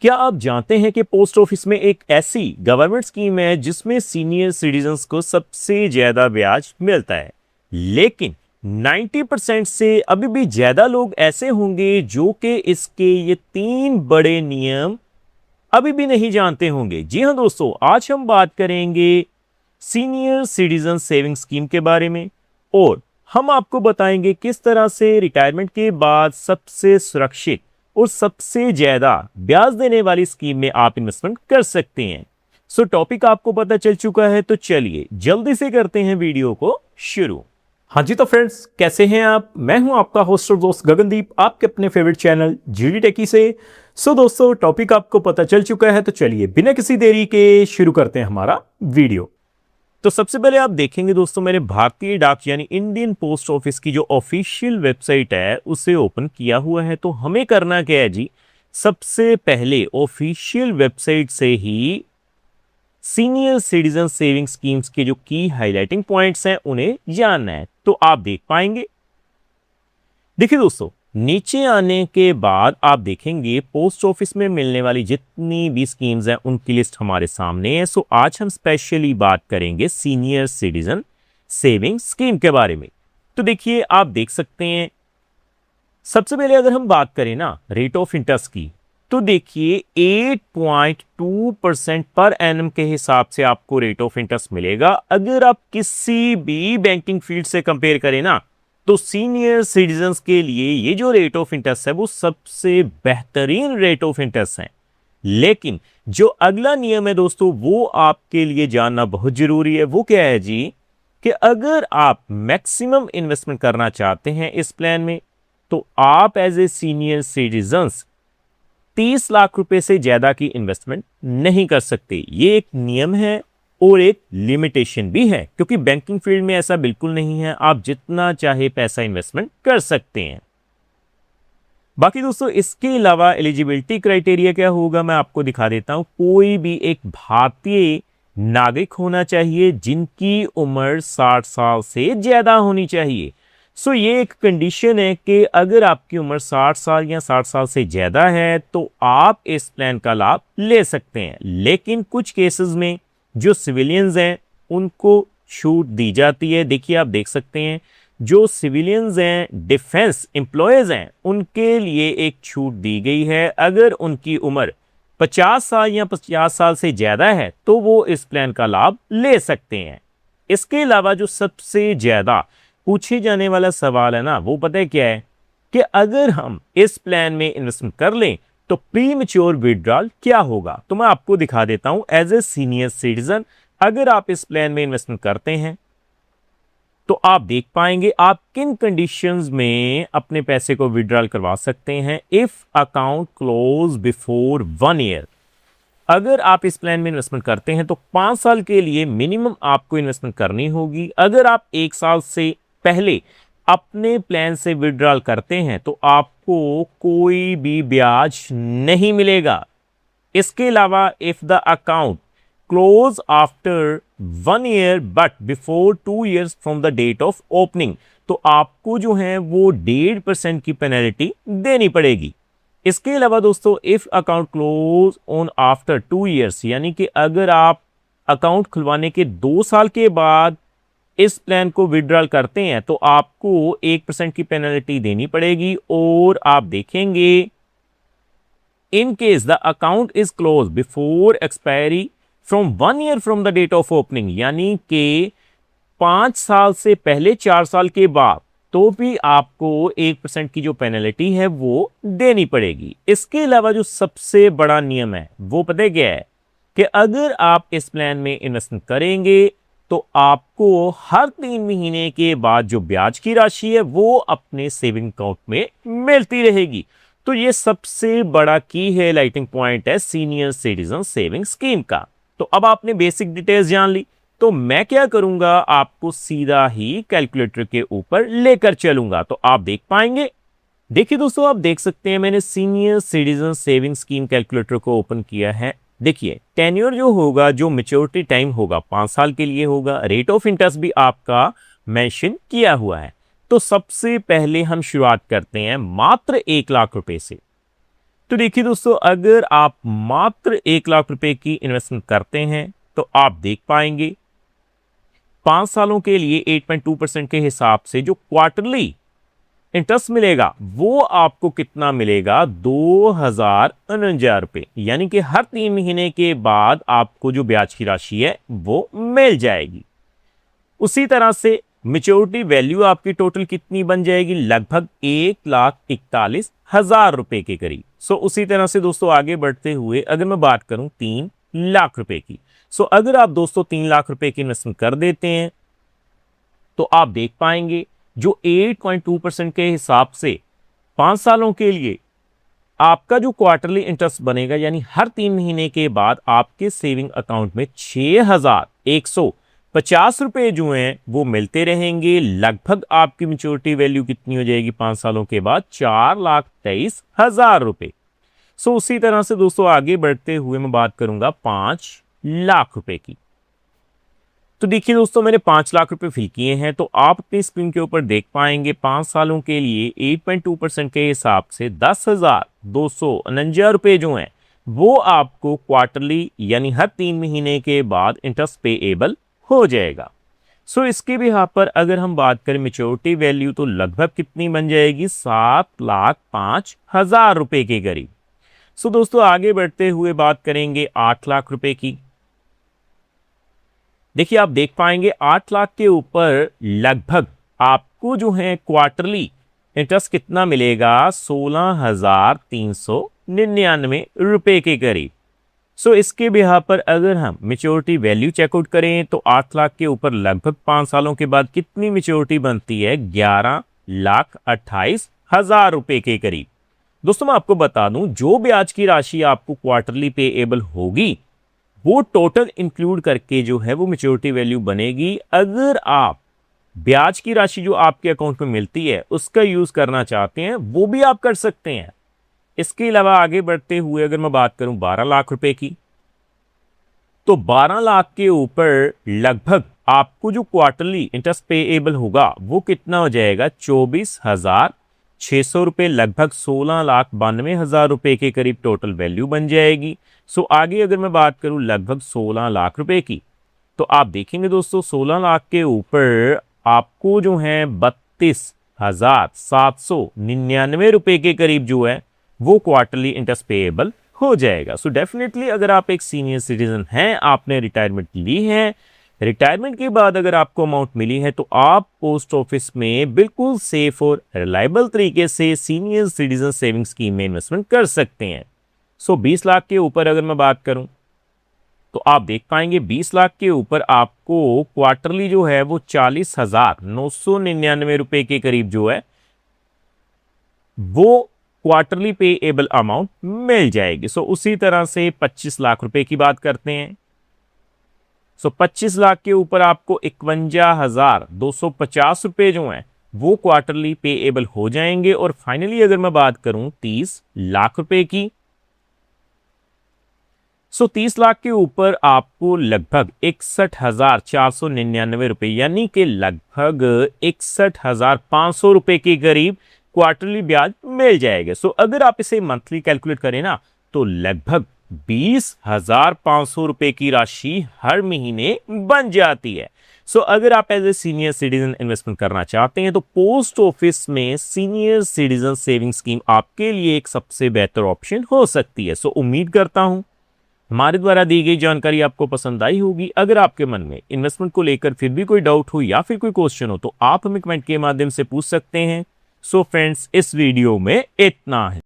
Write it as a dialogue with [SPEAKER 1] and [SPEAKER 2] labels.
[SPEAKER 1] क्या आप जानते हैं कि पोस्ट ऑफिस में एक ऐसी गवर्नमेंट स्कीम है जिसमें सीनियर सिटीजन्स को सबसे ज्यादा ब्याज मिलता है, लेकिन 90% से अभी भी ज्यादा लोग ऐसे होंगे जो कि इसके ये 3 बड़े नियम अभी भी नहीं जानते होंगे। जी हाँ दोस्तों, आज हम बात करेंगे सीनियर सिटीजन सेविंग स्कीम के बारे में और हम आपको बताएंगे किस तरह से रिटायरमेंट के बाद सबसे सुरक्षित और सबसे ज्यादा ब्याज देने वाली स्कीम में आप इन्वेस्टमेंट कर सकते हैं। सो टॉपिक आपको पता चल चुका है, तो चलिए जल्दी से करते हैं वीडियो को शुरू। हाँ जी, तो फ्रेंड्स कैसे हैं आप? मैं हूं आपका होस्ट और दोस्त गगनदीप, आपके अपने फेवरेट चैनल जीडी टेकी से। सो दोस्तों, टॉपिक आपको पता चल चुका है, तो चलिए बिना किसी देरी के शुरू करते हैं हमारा वीडियो। तो सबसे पहले आप देखेंगे दोस्तों, मैंने भारतीय डाक यानी इंडियन पोस्ट ऑफिस की जो ऑफिशियल वेबसाइट है उसे ओपन किया हुआ है। तो हमें करना क्या है जी, सबसे पहले ऑफिशियल वेबसाइट से ही सीनियर सिटीजन सेविंग स्कीम्स के जो की हाईलाइटिंग पॉइंट्स हैं उन्हें जानना है। तो आप देख पाएंगे, देखिए दोस्तों, नीचे आने के बाद आप देखेंगे पोस्ट ऑफिस में मिलने वाली जितनी भी स्कीम्स हैं उनकी लिस्ट हमारे सामने है। सो आज हम स्पेशली बात करेंगे सीनियर सिटीजन सेविंग स्कीम के बारे में। तो देखिए, आप देख सकते हैं, सबसे पहले अगर हम बात करें ना रेट ऑफ इंटरेस्ट की, तो देखिए 8.2% पर एनम के हिसाब से आपको रेट ऑफ इंटरेस्ट मिलेगा। अगर आप किसी भी बैंकिंग फील्ड से कंपेयर करें ना, तो सीनियर सिटीजन्स के लिए ये जो रेट ऑफ इंटरेस्ट है वो सबसे बेहतरीन रेट ऑफ इंटरेस्ट है। लेकिन जो अगला नियम है दोस्तों, वो आपके लिए जानना बहुत जरूरी है। वो क्या है जी, कि अगर आप मैक्सिमम इन्वेस्टमेंट करना चाहते हैं इस प्लान में, तो आप as a senior citizens 30 lakh रुपए से ज्यादा की इन्वेस्टमेंट नहीं कर सकते। ये एक नियम है और एक लिमिटेशन भी है, क्योंकि बैंकिंग फील्ड में ऐसा बिल्कुल नहीं है, आप जितना चाहे पैसा इन्वेस्टमेंट कर सकते हैं। बाकी दोस्तों, इसके अलावा एलिजिबिलिटी क्राइटेरिया क्या होगा मैं आपको दिखा देता हूं। कोई भी एक भारतीय नागरिक होना चाहिए जिनकी उम्र 60 साल से ज्यादा होनी चाहिए। सो ये एक कंडीशन है कि अगर आपकी उम्र 60 साल या 60 साल से ज्यादा है तो आप इस प्लान का लाभ ले सकते हैं। लेकिन कुछ केसेस में जो सिविलियंस हैं उनको छूट दी जाती है। देखिए, आप देख सकते हैं, जो सिविलियंस हैं, डिफेंस एम्प्लॉयज हैं, उनके लिए एक छूट दी गई है। अगर उनकी उम्र 50 साल या 50 साल से ज्यादा है तो वो इस प्लान का लाभ ले सकते हैं। इसके अलावा जो सबसे ज्यादा पूछे जाने वाला सवाल है ना, वो पता है क्या है, कि अगर हम इस प्लान में इन्वेस्टमेंट कर लें तो प्रीमैच्योर विड्रॉल क्या होगा। तो मैं आपको दिखा देता हूं। एज ए सीनियर सिटीजन अगर आप इस प्लान में इन्वेस्टमेंट करते हैं तो आप देख पाएंगे आप किन कंडीशंस में अपने पैसे को विड्रॉल करवा सकते हैं। If account close before 1 year, अगर आप इस प्लान में इन्वेस्टमेंट करते हैं तो 5 साल के लिए मिनिमम आपको इन्वेस्टमेंट करनी होगी। अगर आप 1 साल से पहले अपने प्लान से विड्रॉल करते हैं तो आपको कोई भी ब्याज नहीं मिलेगा। इसके अलावा if the account close after 1 year but before 2 years from the date of opening, तो आपको जो है वो 1.5% की पेनल्टी देनी पड़ेगी। इसके अलावा दोस्तों, if account close on after 2 years, यानी कि अगर आप अकाउंट खुलवाने के 2 साल के बाद इस प्लान को विड्रॉल करते हैं तो आपको 1% की पेनल्टी देनी पड़ेगी। और आप देखेंगे, in case the account is close before expiry from 1 year from the date of opening, यानी कि 5 साल से पहले 4 साल के बाद, तो भी आपको 1% की जो पेनल्टी है वो देनी पड़ेगी। इसके अलावा जो सबसे बड़ा नियम है वो पता है क्या है, कि अगर आप इस प्लान में इन्वेस्टमेंट करेंगे तो आपको हर 3 महीने के बाद जो ब्याज की राशि है वो अपने सेविंग अकाउंट में मिलती रहेगी। तो ये सबसे बड़ा की है हाइलाइटिंग पॉइंट है सीनियर सिटीजन सेविंग स्कीम का। तो अब आपने बेसिक डिटेल्स जान ली, तो मैं क्या करूंगा, आपको सीधा ही कैलकुलेटर के ऊपर लेकर चलूंगा, तो आप देख पाएंगे। देखिए दोस्तों, आप देख सकते हैं मैंने senior citizen saving scheme calculator को ओपन किया है। देखिए, टेन्योर जो होगा, जो मैच्योरिटी टाइम होगा 5 साल के लिए होगा। रेट ऑफ इंटरेस्ट भी आपका मेंशन किया हुआ है। तो सबसे पहले हम शुरुआत करते हैं मात्र 1 लाख रुपए से। तो देखिए दोस्तों, अगर आप मात्र 1 लाख रुपए की इन्वेस्टमेंट करते हैं तो आप देख पाएंगे 5 सालों के लिए 8.2% के हिसाब से जो क्वार्टरली इंटरेस्ट मिलेगा वो आपको कितना मिलेगा, 2049 रुपए। यानी कि हर 3 महीने के बाद आपको जो ब्याज की राशि है वो मिल जाएगी। उसी तरह से मेच्योरिटी वैल्यू आपकी टोटल कितनी बन जाएगी, लगभग 1,41,000 रुपए के करीब। उसी तरह से दोस्तों आगे बढ़ते हुए अगर मैं बात करूं 3 लाख रुपए की, अगर आप दोस्तों 3 लाख रुपए की इन्वेस्टमेंट कर देते हैं तो आप देख पाएंगे जो 8.2% के हिसाब से 5 सालों के लिए आपका जो क्वार्टरली इंटरेस्ट बनेगा, यानी हर 3 महीने के बाद आपके सेविंग अकाउंट में 6,150 रुपए जो हैं वो मिलते रहेंगे। लगभग आपकी मेच्योरिटी वैल्यू कितनी हो जाएगी 5 सालों के बाद, 4,23,000 रुपए। उसी तरह से दोस्तों आगे बढ़ते हुए मैं बात करूंगा 5 लाख रुपए की। तो देखिए दोस्तों, मैंने 5 लाख रुपए फिल किए हैं, तो आप अपनी स्क्रीन के ऊपर देख पाएंगे 5 सालों के लिए 8.2% के हिसाब से 10,249 रुपए जो हैं वो आपको क्वार्टरली यानी हर 3 महीने के बाद इंटरेस्ट पेएबल हो जाएगा। इसके भी यहाँ पर अगर हम बात करें मेच्योरिटी वैल्यू तो लगभग कितनी बन जाएगी, 7,05,000 रुपए के करीब। दोस्तों आगे बढ़ते हुए बात करेंगे 8 लाख रुपए की। देखिए आप देख पाएंगे 8 लाख के ऊपर लगभग आपको जो है क्वार्टरली इंटरेस्ट कितना मिलेगा, 16,399 रुपए के करीब। इसके भी यहाँ पर अगर हम मेच्योरिटी वैल्यू चेकआउट करें तो 8 लाख के ऊपर लगभग 5 सालों के बाद कितनी मेच्योरिटी बनती है, 11,28,000 रुपए के करीब। दोस्तों मैं आपको बता दूं, जो ब्याज की राशि आपको क्वार्टरली पेएबल होगी वो टोटल इंक्लूड करके जो है वो मेच्योरिटी वैल्यू बनेगी। अगर आप ब्याज की राशि जो आपके अकाउंट में मिलती है उसका यूज करना चाहते हैं वो भी आप कर सकते हैं। इसके अलावा आगे बढ़ते हुए अगर मैं बात करूं 12 लाख रुपए की, तो 12 लाख के ऊपर लगभग आपको जो क्वार्टरली इंटरेस्ट पेएबल होगा वो कितना हो जाएगा, 24,600 रुपए, लगभग 16,92,000 रुपए के करीब टोटल वैल्यू बन जाएगी। आगे अगर मैं बात करूं लगभग 16 लाख रुपए की, तो आप देखेंगे दोस्तों 16 लाख के ऊपर आपको जो है 32,799 रुपए के करीब जो है वो क्वार्टरली इंटरेस्ट पेएबल हो जाएगा। डेफिनेटली अगर आप एक सीनियर सिटीजन हैं, आपने रिटायरमेंट ली है, रिटायरमेंट के बाद अगर आपको अमाउंट मिली है तो आप पोस्ट ऑफिस में बिल्कुल सेफ और रिलायबल तरीके से सीनियर सिटीजन सेविंग स्कीम में इन्वेस्टमेंट कर सकते हैं। 20 लाख के ऊपर अगर मैं बात करूं तो आप देख पाएंगे 20 लाख के ऊपर आपको क्वार्टरली जो है वो 40,999 रुपए के करीब जो है वो क्वार्टरली पेएबल अमाउंट मिल जाएगी। उसी तरह से 25 लाख रुपए की बात करते हैं। 25 लाख के ऊपर आपको 51,250 रुपए जो हैं वो क्वार्टरली पेएबल हो जाएंगे। और फाइनली अगर मैं बात करूं 30 लाख रुपए की, 30 लाख के ऊपर आपको लगभग 61,499 रुपए यानी कि लगभग 61,500 रुपए के करीब क्वार्टरली ब्याज मिल जाएगा। अगर आप इसे मंथली कैलकुलेट करें ना तो लगभग 20,500 रुपए की राशि हर महीने बन जाती है। अगर आप as a senior citizen investment करना चाहते हैं तो पोस्ट ऑफिस में सीनियर सिटीजन सेविंग स्कीम आपके लिए एक सबसे बेहतर ऑप्शन हो सकती है। उम्मीद करता हूं हमारे द्वारा दी गई जानकारी आपको पसंद आई होगी। अगर आपके मन में इन्वेस्टमेंट को लेकर फिर भी कोई डाउट हो या फिर कोई क्वेश्चन हो तो आप हमें कमेंट के माध्यम से पूछ सकते हैं। फ्रेंड्स, इस वीडियो में इतना है।